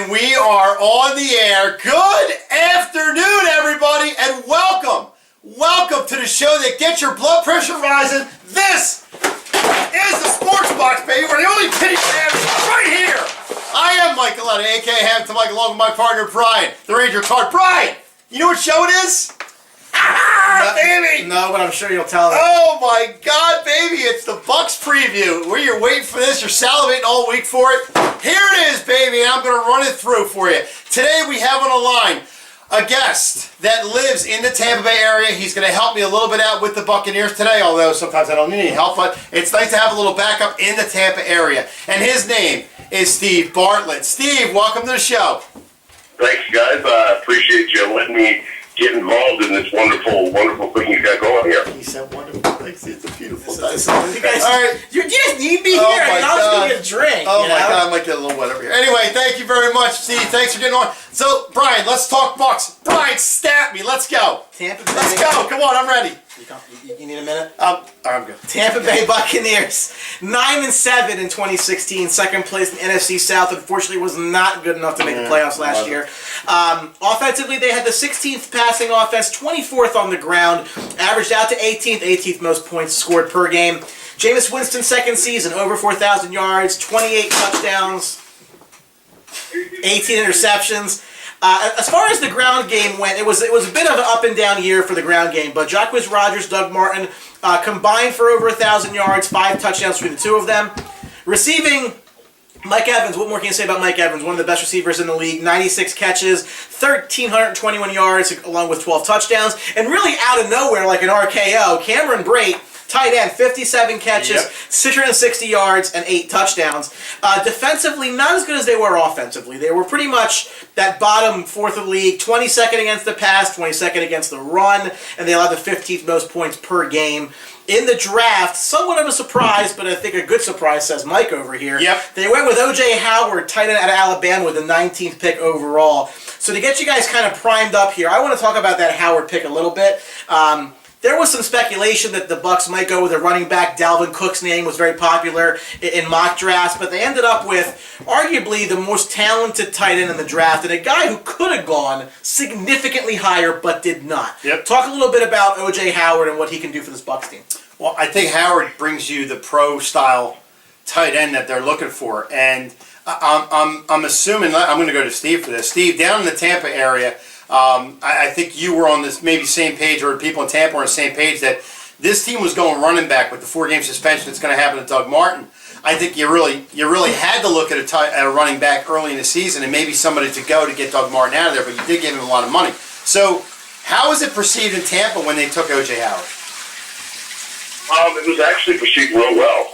And we are on the air. Good afternoon, everybody, and welcome. Welcome to the show that gets your blood pressure rising. This is the Sports Box, baby. We're the only pity man right here. I am Mike Galletta, a.k.a. Hamilton Mike, along with my partner, Brian, the Ranger Card. Brian, you know what show it is? Baby! No, but I'm sure you'll tell us. Oh my God, baby! It's the Bucs preview. Where you're waiting for this, you're salivating all week for it. Here it is, baby, and I'm going to run it through for you. Today we have on the line a guest that lives in the Tampa Bay area. He's going to help me a little bit out with the Buccaneers today, although sometimes I don't need any help, but it's nice to have a little backup in the Tampa area. And his name is Steve Bartlett. Steve, welcome to the show. Thanks, guys. I appreciate you letting me get involved in this wonderful, wonderful thing you got going here. He said wonderful things. It's a beautiful thing. You guys, all right. You just need me here. My I was God. going to get a drink. Oh, you my know? God. I might get a little wet over here. Anyway, thank you very much, Steve. Thanks for getting on. So, Brian, let's talk Bucs. Brian, stat me. Let's go. Tampa Bay. Let's go. Come on. I'm ready. You need a minute? I'm good. Tampa Bay Buccaneers, 9-7 in 2016, second place in the NFC South. Unfortunately, was not good enough to make the playoffs last year. Offensively, they had the 16th passing offense, 24th on the ground, averaged out to 18th most points scored per game. Jameis Winston, second season, over 4,000 yards, 28 touchdowns, 18 interceptions. As far as the ground game went, it was a bit of an up and down year for the ground game, but Jacquizz Rodgers, Doug Martin combined for over 1,000 yards, 5 touchdowns between the two of them. Receiving, Mike Evans, what more can you say about Mike Evans? One of the best receivers in the league, 96 catches, 1,321 yards, along with 12 touchdowns. And really out of nowhere, like an RKO, Cameron Brate, tight end, 57 catches, 660 yards, and 8 touchdowns. Defensively, not as good as they were offensively. They were pretty much that bottom fourth of the league, 22nd against the pass, 22nd against the run, and they allowed the 15th most points per game. In the draft, somewhat of a surprise, but I think a good surprise, says Mike over here. Yep. They went with O.J. Howard, tight end out of Alabama, with the 19th pick overall. So to get you guys kind of primed up here, I want to talk about that Howard pick a little bit. There was some speculation that the Bucs might go with a running back. Dalvin Cook's name was very popular in mock drafts, but they ended up with arguably the most talented tight end in the draft and a guy who could have gone significantly higher but did not. Yep. Talk a little bit about O.J. Howard and what he can do for this Bucs team. Well, I think Howard brings you the pro-style tight end that they're looking for, and I'm assuming I'm going to go to Steve for this. Steve, down in the Tampa area, I think you were on this maybe same page, or people in Tampa were on the same page, that this team was going running back with the 4-game suspension that's going to happen to Doug Martin. I think you really had to look at a running back early in the season and maybe somebody to go to get Doug Martin out of there, but you did give him a lot of money. So how was it perceived in Tampa when they took O.J. Howard? It was actually perceived real well.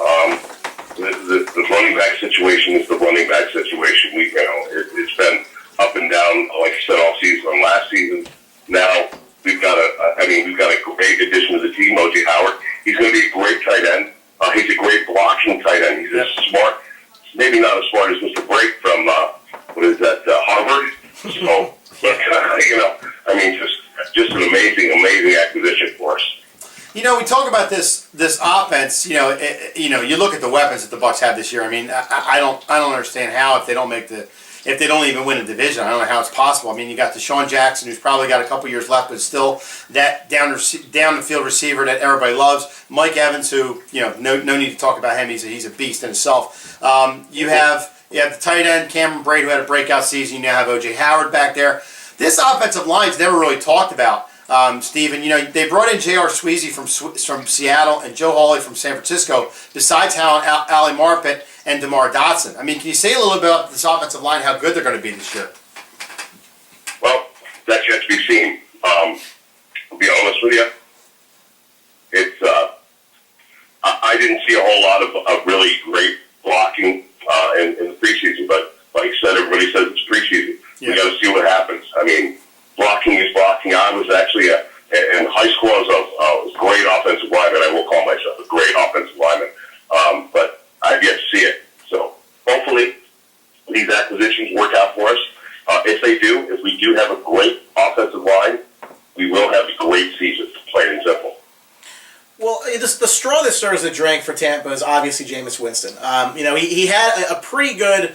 The running back situation is the running back situation. It's been up and down, like I said, all season. Last season, now we've got a great addition to the team, O.J. Howard. He's going to be a great tight end. He's a great blocking tight end. He's smart, maybe not as smart as Mr. Brake from Harvard. So, just an amazing acquisition for us. You know, we talk about this offense. You look at the weapons that the Bucs have this year. I mean, I don't understand how if they don't even win a division. I don't know how it's possible. I mean, you got DeSean Jackson, who's probably got a couple years left, but still that down the field receiver that everybody loves. Mike Evans, who no need to talk about him. He's a beast in himself. You have the tight end Cameron Brate, who had a breakout season. You now have O.J. Howard back there. This offensive line's never really talked about. Stephen, they brought in J.R. Sweezy from Seattle and Joe Hawley from San Francisco, besides Ali Marpet and DeMar Dotson. I mean, can you say a little bit about this offensive line, how good they're going to be this year? Well, that's yet to be seen. I'll be honest with you. I didn't see a whole lot of really great blocking in the preseason, but like I said, everybody says it's preseason. Yeah. We got to see what happens. I mean, blocking is blocking. I was actually in high school, I was a great offensive lineman. I will call myself a great offensive lineman, but I've yet to see it. So hopefully these acquisitions work out for us. If we do have a great offensive line, we will have a great season, plain and simple. Well, the straw that stirs the drink for Tampa is obviously Jameis Winston. He had a pretty good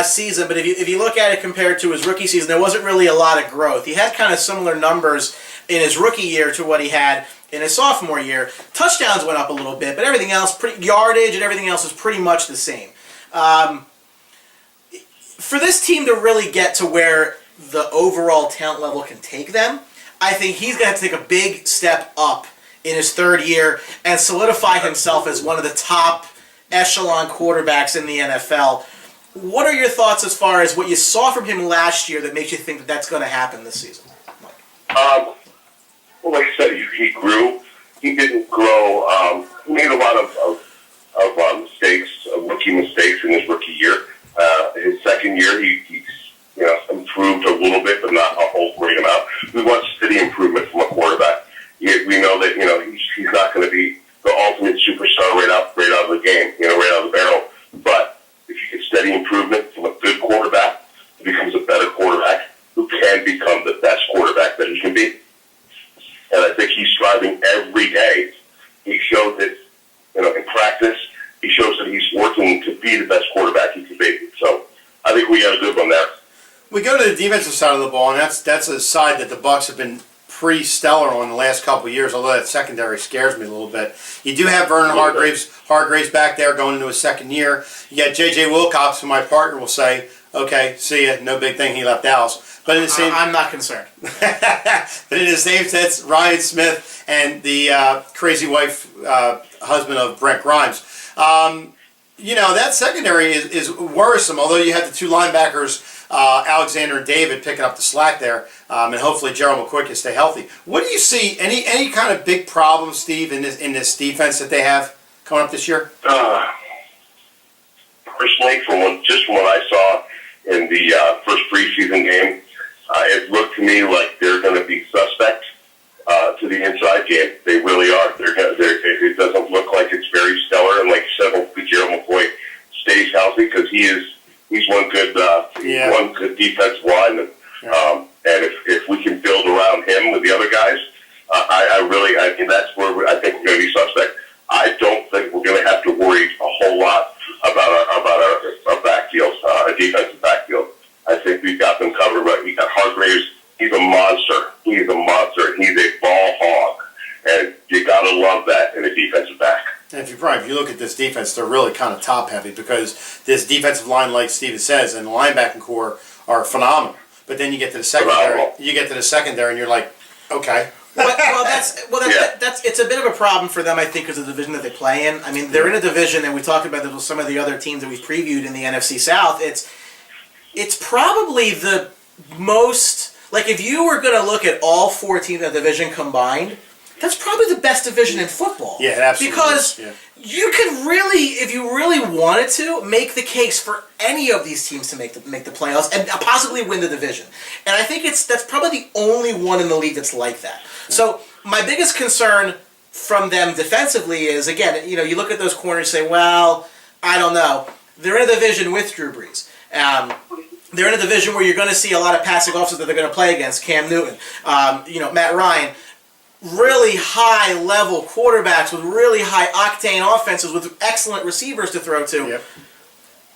season, but if you look at it compared to his rookie season, there wasn't really a lot of growth. He had kind of similar numbers in his rookie year to what he had in his sophomore year. Touchdowns went up a little bit, but everything else, yardage and everything else was pretty much the same. For this team to really get to where the overall talent level can take them, I think he's going to have to take a big step up in his third year and solidify himself as one of the top echelon quarterbacks in the NFL. What are your thoughts as far as what you saw from him last year that makes you think that that's going to happen this season? Well, like I said, he grew. He didn't grow. He made a lot of mistakes, rookie mistakes in his rookie year. His second year, he improved a little bit, but not a whole great amount. We want steady improvement from a quarterback. We know that he's not going to be the ultimate superstar right out of the game, right out of the barrel. But if you get steady improvement from a good quarterback, he becomes a better quarterback who can become the best quarterback that he can be. And I think he's striving every day. He shows it, in practice. He shows that he's working to be the best quarterback he can be. So I think we got a good one there. We go to the defensive side of the ball, and that's a side that the Bucs have been pretty stellar on the last couple of years, although that secondary scares me a little bit. You do have Vernon Hargraves back there going into his second year. You got J.J. Wilcox, who my partner will say, okay, see ya, no big thing, he left Dallas. But in the same, I'm not concerned. But in the same sense, Ryan Smith and the crazy wife, husband of Brent Grimes. That secondary is worrisome, although you have the two linebackers, Alexander and David, picking up the slack there, and hopefully Gerald McCoy can stay healthy. What do you see? Any kind of big problems, Steve, in this defense that they have coming up this year? Personally, from what I saw in the first preseason game, it looked to me like they're going to be suspect to the inside game. They really are. It doesn't look like it's very stellar, and like you said, hopefully Gerald McCoy stays healthy because he's one good defensive lineman. And if we can build around him with the other guys, I think that's where I think we're going to be suspect. I don't think we're going to have to worry a whole lot about our backfield, our defensive backfield. I think we've got them covered. Right? We got Hargraves. He's a monster. He's a monster. He's a ball hog, and you got to love that in a defensive back. And if you look at this defense, they're really kind of top-heavy because this defensive line, like Steven says, and the linebacking core are phenomenal. But then you get to the secondary, and you're like, okay. It's a bit of a problem for them, I think, because of the division that they play in. I mean, they're in a division, and we talked about this with some of the other teams that we've previewed in the NFC South. It's probably the most, like, if you were going to look at all 4 teams in the division combined, that's probably the best division in football. Yeah, absolutely. Because you could really, if you really wanted to, make the case for any of these teams to make the playoffs and possibly win the division. And I think that's probably the only one in the league that's like that. So my biggest concern from them defensively is, again, you look at those corners and say, well, I don't know. They're in a division with Drew Brees. They're in a division where you're going to see a lot of passing offenses that they're going to play against. Cam Newton, Matt Ryan. Really high-level quarterbacks with really high-octane offenses with excellent receivers to throw to. Yep.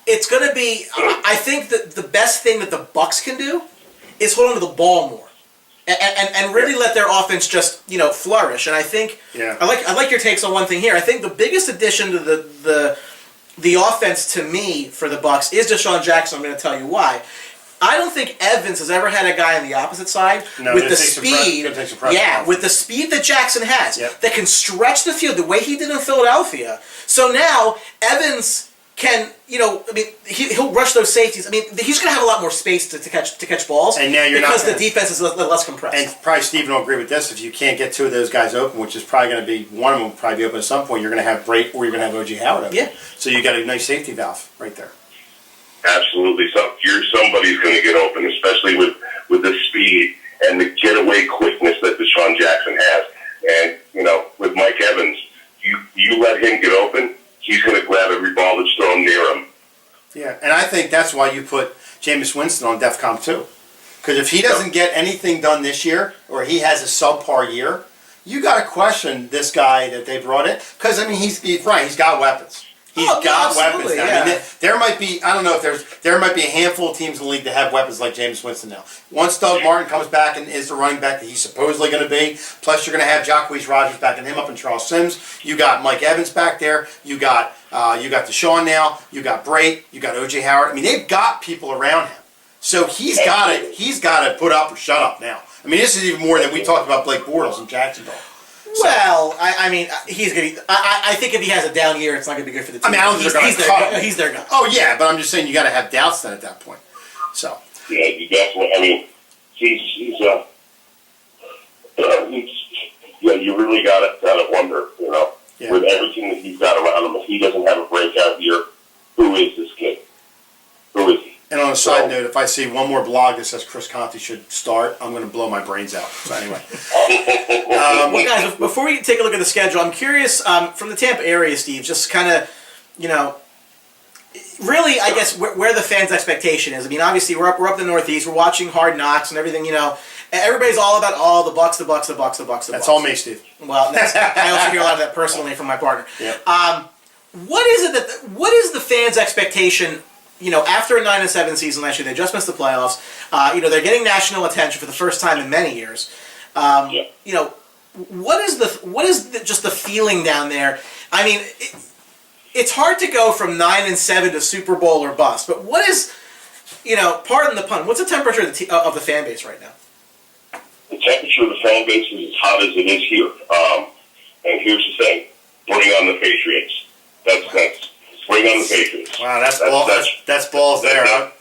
It's going to be, I think that the best thing that the Bucs can do is hold on to the ball more and really let their offense just, flourish. And I think, I like your takes on one thing here. I think the biggest addition to the offense to me for the Bucs is DeSean Jackson. I'm going to tell you why. I don't think Evans has ever had a guy on the opposite side with the speed. With the speed that Jackson has, that can stretch the field the way he did in Philadelphia. So now Evans can, he'll rush those safeties. I mean, he's going to have a lot more space to catch balls. And now because the defense is less compressed. And probably Stephen will agree with this. If you can't get 2 of those guys open, which is probably going to be one of them, will probably be open at some point. You're going to have Brate or you're going to have O.J. Howard open. Yeah. So you got a nice safety valve right there. Absolutely. Somebody's going to get open, especially with the speed and the getaway quickness that DeSean Jackson has. And, with Mike Evans, you let him get open, he's going to grab every ball that's thrown near him. Yeah, and I think that's why you put Jameis Winston on DEFCON 2. Because if he doesn't get anything done this year, or he has a subpar year, you got to question this guy that they brought in. Because, he's right, he's got weapons. He's got weapons now. Yeah. There might be. I don't know if there might be a handful of teams in the league that have weapons like Jameis Winston now. Once Doug Martin comes back and is the running back that he's supposedly going to be, plus you're going to have Jacquizz Rodgers backing him up and Charles Sims. You got Mike Evans back there. You got DeSean now. You got Brait. You got O.J. Howard. I mean, they've got people around him. So he's got to put up or shut up now. I mean, this is even more than we talked about Blake Bortles in Jacksonville. So, well, I mean, he's gonna. I think if he has a down year, it's not gonna be good for the team. I mean, I don't think they're going to cut him. He's their guy. Oh yeah, but I'm just saying you got to have doubts then at that point. So yeah, you definitely. I mean, you really gotta wonder, with everything that he's got around him. If he doesn't have a breakout year, who is this kid? Who is he? And on a side note, if I see one more blog that says Chris Conte should start, I'm going to blow my brains out. So anyway. Well, guys, before we take a look at the schedule, I'm curious, from the Tampa area, Steve, just kind of, really, I guess, where the fans' expectation is. I mean, obviously, we're up in the Northeast. We're watching Hard Knocks and everything, Everybody's all about, the Bucs. That's all me, Steve. Well, I also hear a lot of that personally from my partner. Yep. What is the fans' expectation? After a 9-7 season last year, they just missed the playoffs. They're getting national attention for the first time in many years. What is just the feeling down there? I mean, it's hard to go from 9-7 to Super Bowl or bust. But what is, pardon the pun, what's the temperature of the fan base right now? The temperature of the fan base is as hot as it is here. And here's the thing: bring on the Patriots. That's. Bring on the Patriots. Wow, that's balls there, huh?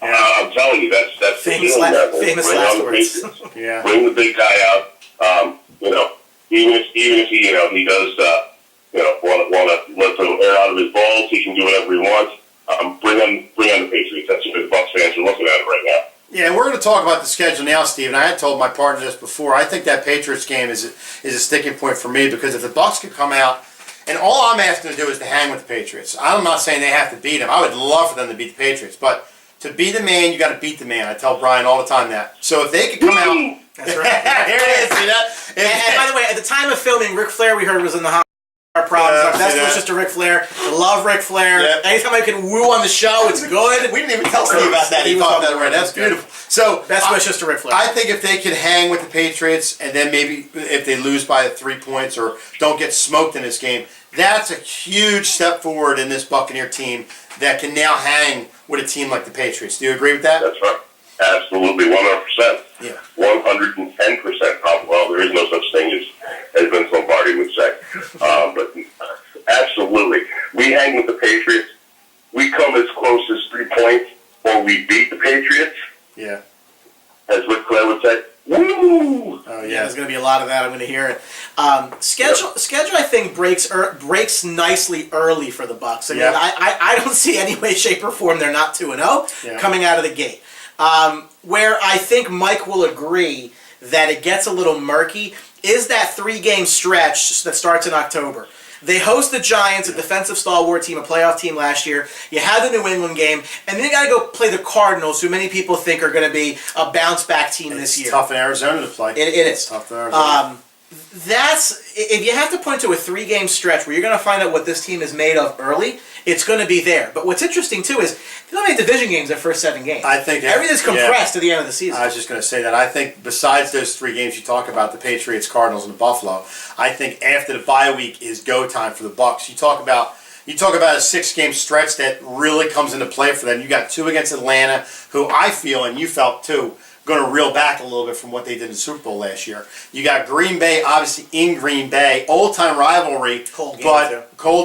I'm telling you, that's famous bring last on the words. Patriots. Yeah. Bring the big guy out. Even if he does want to let the air out of his balls, he can do whatever he wants. Bring on the Patriots. That's what the Bucs fans are looking at right now. Yeah, and we're going to talk about the schedule now, Steve. And I had told my partner this before. I think that Patriots game is a sticking point for me because if the Bucs could come out. And all I'm asking to do is to hang with the Patriots. I'm not saying they have to beat them. I would love for them to beat the Patriots. But to be the man, you got to beat the man. I tell Brian all the time that. So if they could come out... That's right. Here it is. See that? And by the way, at the time of filming, Ric Flair, we heard, was in the heart problems. Best wishes to Ric Flair. I love Ric Flair. Yep. Anytime I can woo on the show, it's good. We didn't even tell Steve about that. He thought that right. That's beautiful. So best wishes to Ric Flair. I think if they could hang with the Patriots, and then maybe if they lose by 3 points or don't get smoked in this game, that's a huge step forward in this Buccaneer team that can now hang with a team like the Patriots. Do you agree with that? That's right. Absolutely, 100%. Yeah. 110%. Well, there is no such thing as Vince Lombardi would say. But absolutely. We hang with the Patriots. We come as close as 3 points, or we beat the Patriots. Yeah. As Ric Flair would say. Woo! Oh yeah, there's going to be a lot of that. I'm going to hear it. Schedule, I think breaks nicely early for the Bucs. I mean, I don't see any way, shape, or form they're not 2-0 coming out of the gate. Where I think Mike will agree that it gets a little murky is that 3-game stretch that starts in October. They host the Giants, a defensive stalwart team, a playoff team last year. You have the New England game, and then you got to go play the Cardinals, who many people think are going to be a bounce-back team this year. It's tough in Arizona to play. It is. It's tough in Arizona. If you have to point to a 3-game stretch where you're going to find out what this team is made of early, it's going to be there. But what's interesting, too, is they don't make division games their first 7 games. I think everything's compressed to the end of the season. I was just going to say that. I think besides those 3 games you talk about, the Patriots, Cardinals, and the Buffalo, I think after the bye week is go time for the Bucs. You talk about a 6-game stretch that really comes into play for them. You got 2 against Atlanta, who I feel, and you felt too, going to reel back a little bit from what they did in the Super Bowl last year. You got Green Bay, obviously in Green Bay, old-time rivalry, cold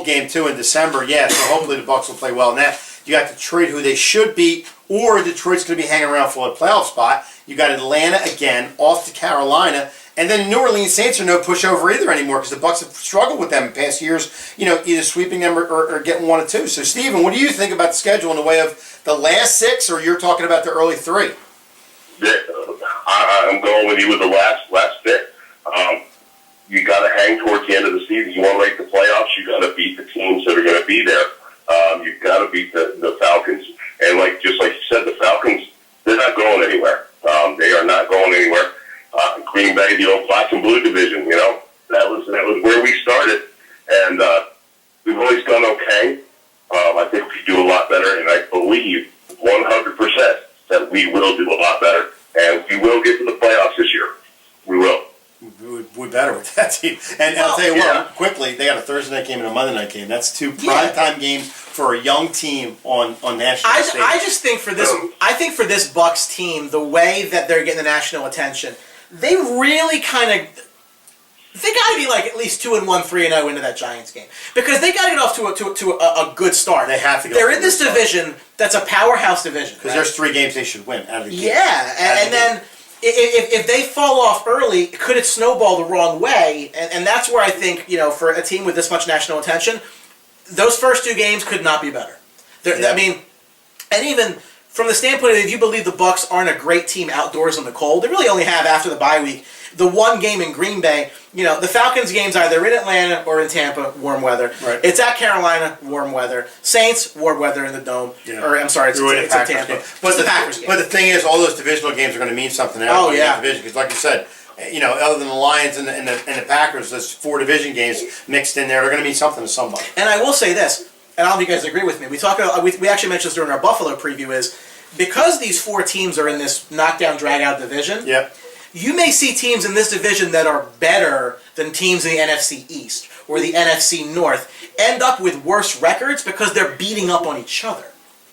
game too in December. Yeah, so hopefully the Bucs will play well in that. You got Detroit, who they should beat, or Detroit's going to be hanging around for a playoff spot. You got Atlanta again, off to Carolina, and then New Orleans Saints are no pushover either anymore because the Bucs have struggled with them in past years. Either sweeping them or getting 1 or 2. So, Steven, what do you think about the schedule in the way of the last 6, or you're talking about the early 3? I'm going with you with the last bit. You got to hang towards the end of the season. You want to make the playoffs, you got to beat the teams that are going to be there. You've got to beat the Falcons. And just like you said, the Falcons, they're not going anywhere. They are not going anywhere. Green Bay, the old black and blue division, that was where we started. And we've always done okay. I think we do a lot better. And we will do a lot better, and we will get to the playoffs this year. We will. We better with that team. And I'll tell you what, quickly, they got a Thursday night game and a Monday night game. That's 2 primetime games for a young team on national stage. I just think for this, Bucs team, the way that they're getting the national attention, they really kind of. They got to be like at least 2-1, 3-0 into that Giants game, because they got to get off to a good start. They have to. They're in this division that's a powerhouse division. Because there's 3 games they should win out of the game. Yeah, and then if they fall off early, could it snowball the wrong way? And that's where I think, for a team with this much national attention, those first 2 games could not be better. I mean, and even from the standpoint of if you believe the Bucs aren't a great team outdoors in the cold, they really only have after the bye week the 1 game in Green Bay. The Falcons game's either in Atlanta or in Tampa, warm weather. Right. It's at Carolina, warm weather. Saints, warm weather in the Dome. Yeah. Or I'm sorry, it's at Tampa. But the Packers game. But the thing is, all those divisional games are going to mean something. Oh, yeah. Division, because like you said, other than the Lions and the Packers, there's 4 division games mixed in there. They're going to mean something to somebody. And I will say this, and I don't know if you guys agree with me. We actually mentioned this during our Buffalo preview, is because these 4 teams are in this knockdown, drag-out division. Yep. You may see teams in this division that are better than teams in the NFC East or the NFC North end up with worse records because they're beating up on each other.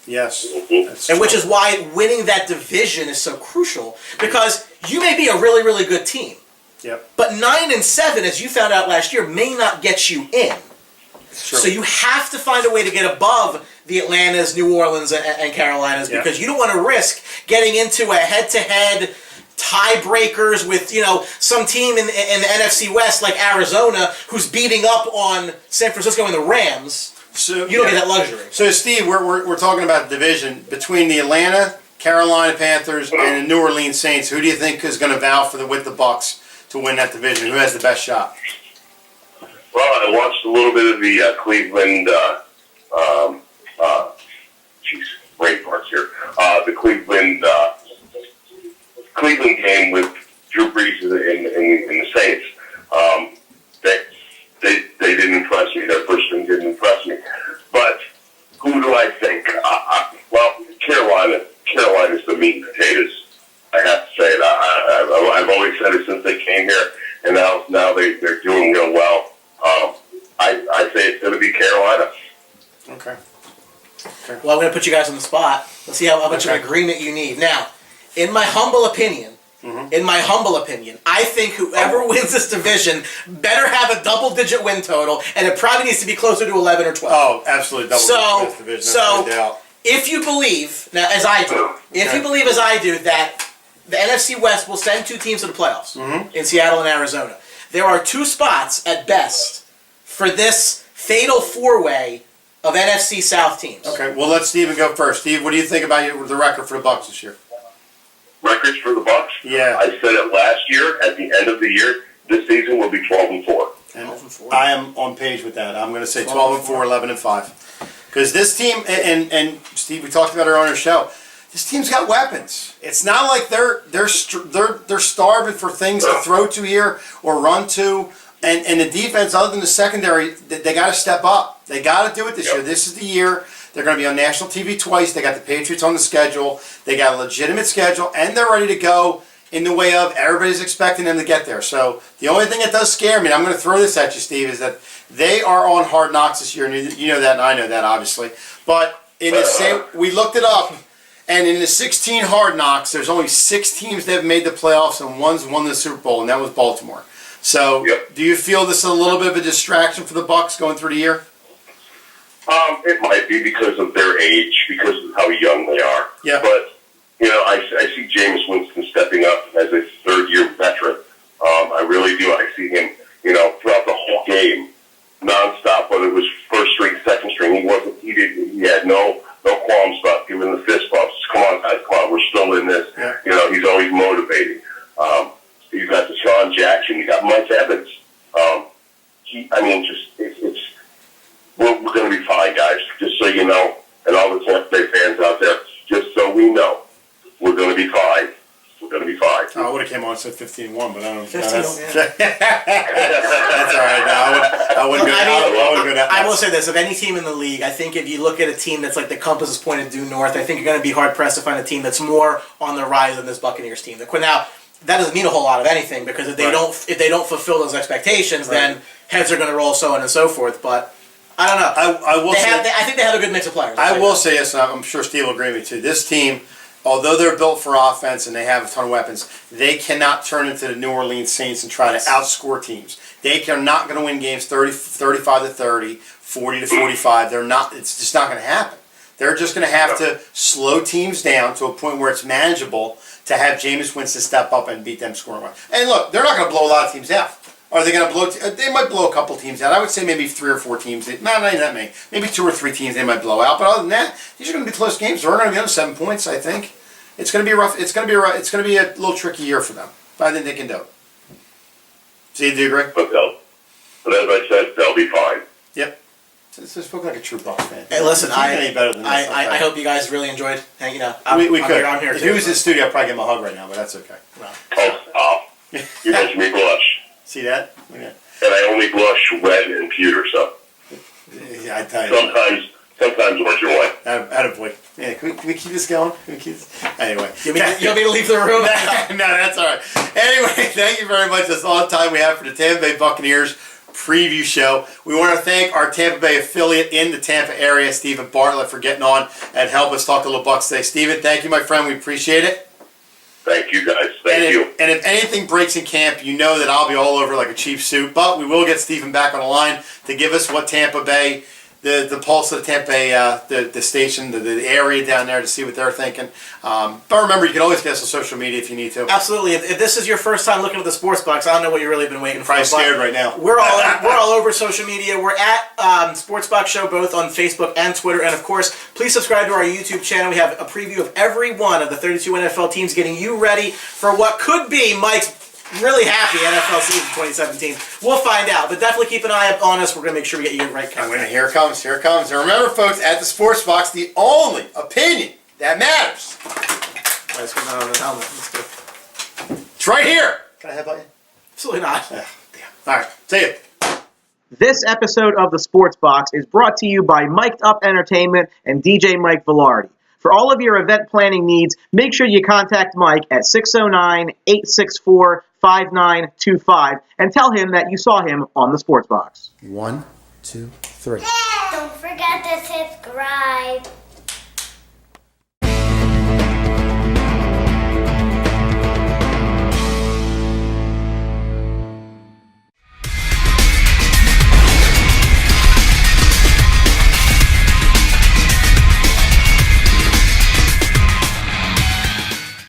Yes. And which is why winning that division is so crucial, because you may be a really, really good team. Yep. But 9-7, as you found out last year, may not get you in. True. So you have to find a way to get above the Atlantas, New Orleans, and Carolinas, because you don't want to risk getting into a head-to-head tiebreakers with some team in the NFC West like Arizona who's beating up on San Francisco and the Rams. So you don't get that luxury. So Steve, we're talking about the division between the Atlanta, Carolina Panthers, and the New Orleans Saints. Who do you think is going to vow with the Bucs to win that division? Who has the best shot? Well, I watched a little bit of the Cleveland. Brain parts here. The Cleveland game with Drew Brees and the Saints. They didn't impress me. Their first team didn't impress me. But who do I think? Well, Carolina's the meat and potatoes. I have to say it. I've always said it since they came here, and now they're doing real well. I say it's going to be Carolina. Okay. Well, I'm going to put you guys on the spot. Let's see how much of an agreement you need. Now, in my humble opinion, I think whoever wins this division better have a double-digit win total, and it probably needs to be closer to 11 or 12. Oh, absolutely double-digit division. So if you believe, now as I do, that the NFC West will send 2 teams to the playoffs in Seattle and Arizona, there are 2 spots at best for this fatal 4-way of NFC South teams. Okay, well, let Steven go first. Steve, what do you think about the record for the Bucs this year? Records for the Bucs? Yeah. I said it last year. At the end of the year, this season will be 12-4. And I am on page with that. I'm going to say 12-4, 11-5. Because this team, and Steve, we talked about it on our show. This team's got weapons. It's not like they're starving for things to throw to here or run to. And the defense, other than the secondary, they got to step up. They got to do it this year. This is the year. They're going to be on national TV twice. They got the Patriots on the schedule. They got a legitimate schedule, and they're ready to go in the way of everybody's expecting them to get there. So the only thing that does scare me, and I'm going to throw this at you, Steve, is that they are on Hard Knocks this year. And you know that, and I know that, obviously. But in the same, we looked it up, and in the 16 Hard Knocks, there's only 6 teams that have made the playoffs, and one's won the Super Bowl, and that was Baltimore. So do you feel this is a little bit of a distraction for the Bucs going through the year? It might be because of their age, because of how young they are. Yeah. But, I see Jameis Winston stepping up as a third-year veteran. I really do. I see him, throughout the whole game, nonstop, whether it was first string, second string. He had no qualms about giving the fist bumps. Come on, guys, come on. We're still in this. Yeah. He's always motivating. You got DeSean Jackson. You got Mike Evans. We're going to be fine, guys. Just so you know, and all the Tampa Bay fans out there, just so we know. have came on and said 15-1, but I don't know. 15-1. That's all right. No, I wouldn't go down. I will say this: of any team in the league, I think if you look at a team that's like the compass is pointed due north, I think you're going to be hard pressed to find a team that's more on the rise than this Buccaneers team. Now, that doesn't mean a whole lot of anything because if they don't fulfill those expectations, then heads are going to roll, so on and so forth. But I don't know. I think they have a good mix of players. I will say this, and I'm sure Steve will agree with me too. This team, although they're built for offense and they have a ton of weapons, they cannot turn into the New Orleans Saints and try to outscore teams. They are not going to win games 35-30, 40-45. They're not. It's just not going to happen. They're just going to have to slow teams down to a point where it's manageable to have Jameis Winston step up and beat them scoring wise. And look, they're not going to blow a lot of teams out. Are they going to blow? They might blow a couple teams out. I would say maybe 3 or 4 teams. Not even that many. Maybe 2 or 3 teams they might blow out. But other than that, these are going to be close games. They're going to be under 7 points. I think it's going to be rough. It's going to be a little tricky year for them. But I think they can do it. Steve, do you agree? But as I said, they'll be fine. Yep. It's spoken like a true Bucs fan. Hey, listen, I hope you guys really enjoyed hanging out. We could. I'm here if too, he was in the studio, I'd probably give him a hug right now, but that's okay. Well. Oh, stop. You make me blush. See that? Yeah. And I only blush red and pewter, so. Yeah, I tell you. Sometimes orange and white. Attaboy. Yeah, can we keep this going? Can we keep this? Anyway. You want me to leave the room? No, that's all right. Anyway, thank you very much. That's all the time we have for the Tampa Bay Buccaneers preview show. We want to thank our Tampa Bay affiliate in the Tampa area, Stephen Bartlett, for getting on and help us talk a little Bucs today. Stephen, thank you, my friend. We appreciate it. Thank you, guys. Thank you. And if anything breaks in camp, you know that I'll be all over like a cheap suit. But we will get Stephen back on the line to give us what Tampa Bay, the pulse of the Tampa Bay, the station, the area down there to see what they're thinking. But remember, you can always get us on social media if you need to. Absolutely. If this is your first time looking at the Sports Bucks, I don't know what you've really been waiting for. Probably scared right now. We're all over social media. We're at Sports Bucks Show both on Facebook and Twitter. And of course, please subscribe to our YouTube channel. We have a preview of every one of the 32 NFL teams, getting you ready for what could be Mike's really happy NFL season 2017. We'll find out, but definitely keep an eye up on us. We're going to make sure we get you the right content. Here it comes. And remember, folks, at the Sports Box, the only opinion that matters. Let's put that on the helmet. Let's do it. It's right here. Can I headbutt you? Absolutely not. Oh, damn. All right. See you. This episode of the Sports Box is brought to you by Mic'd Up Entertainment and DJ Mike Velarde. For all of your event planning needs, make sure you contact Mike at 609-864-5925 and tell him that you saw him on the Sports Box. 1, 2, 3. Don't forget to subscribe.